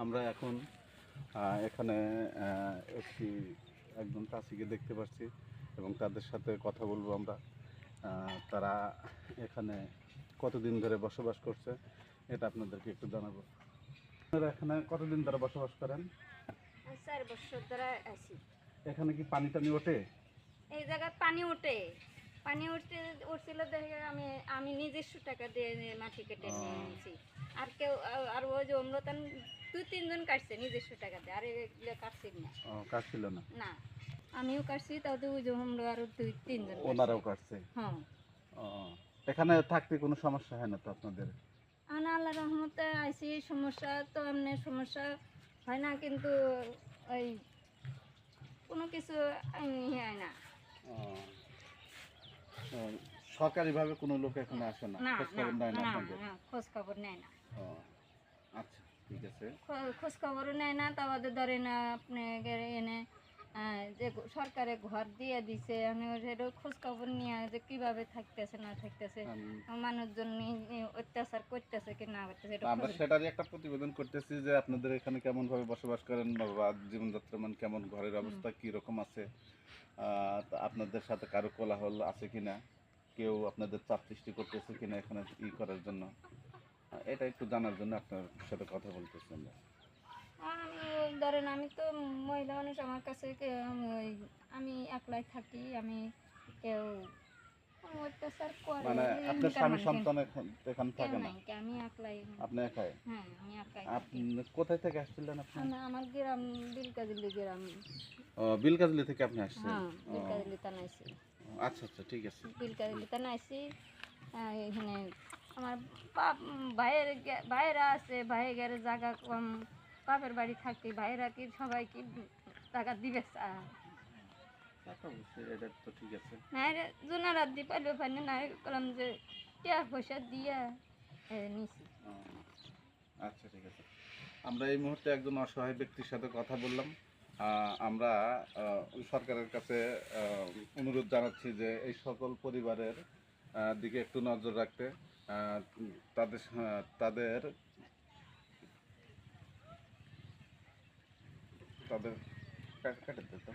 আমরা এখন এখানে একটি একজন চাষিকে দেখতে পাচ্ছি এবং তাদের সাথে কথা বলবো আমরা। তারা এখানে কতদিন ধরে বসবাস করছে এটা আপনাদেরকে একটু জানাবো। আপনারা এখানে কতদিন ধরে বসবাস করেন? 4 বছর ধরে আছি। এখানে কি পানি টানি ওঠে? এই জায়গায় পানি উঠছিল দেখে আমি নিজস্ব টাকা দিয়ে মাটি কেটে নিয়ে আনছি। আর কেউ আর ওই যে অম্লতান 2-3 জন কাটছে নিজস্ব টাকা দিয়ে, আর এগুলো কাটছি না। কাটছিল না? না, আমিও কাটছি, তাও তো ওই যে আমরা আরো 2-3 জন ওনারাও কাটছে। হ্যাঁ। এখানে থাকতে কোনো সমস্যা হয় না তো আপনাদের? আল্লাহ রহমতে আইসি, সমস্যা তো এমনি সমস্যা হয় না, কিন্তু ওই কোনো কিছু হয় না। সরকারিভাবে কোনো লোক এখানে আসে না, খোঁজ খবর নেয় না আপনাদের? খোঁজ খবর নেয় না। আচ্ছা, ঠিক আছে। খোঁজ খবরও নেয় না। তাদের ধরেন আপনি এনে যে সরকারে ঘর দিয়ে দিছে, আমি সেটাও খোঁজ খবর নিয়ে যে কিভাবে থাকতেছে না থাকতেছে, মানুষজন অত্যাচার করতেছে কি না করতেছে, আমরা সেটারই একটা প্রতিবেদন করতেছি যে আপনাদের এখানে কেমন ভাবে বসবাস করেন বা জীবনযাত্রার মান কেমন, ঘরের অবস্থা কি রকম আছে, আপনাদের সাথে কারো কোলাহল আছে কিনা, কেউ আপনাদের চাপ সৃষ্টি করতেছে কিনা এখানে করার জন্য, এটা একটু জানার জন্য আপনার সাথে কথা বলতেছি আমরা। ধরেন আমি তো মহিলা মানুষ, আমার কাছে আমি একলাই থাকি, আমি কেউ অত্যাচার করে মানে আপনার স্বামী সন্তান এখানে থাকে না? আমি একলাই। আপনি একাই? হ্যাঁ, আমি একাই। আপনি কোথায় থেকে আসছিলেন? আপনি? আমার গ্রাম বিলকাজলি গ্রাম। বিলকাজলি থেকে আপনি আসছেন? হ্যাঁ, বিলকাজলি থানা আইছি। আচ্ছা আচ্ছা, ঠিক আছে। বিলকাজলি থানা আইছি। এখানে আমার ভাইয়েরা আছে, ভাইয়ের জায়গা কম, বাপের বাড়ি থাকি, ভাইয়েরা কি সবাই কি টাকা দিবে? এটা তো ঠিক আছে। না রে, জোনারাত দি পাইলে পাইনি না, করলাম যে টাকা পয়সা দিয়ে নিছি। আচ্ছা, ঠিক আছে। আমরা এই মুহূর্তে একজন অসহায় ব্যক্তির সাথে কথা বললাম। আমরা সরকারের কাছে অনুরোধ জানাচ্ছি যে এই সকল পরিবারের দিকে একটু নজর রাখতে, তাদের তাদের তাদের কেটে দিত।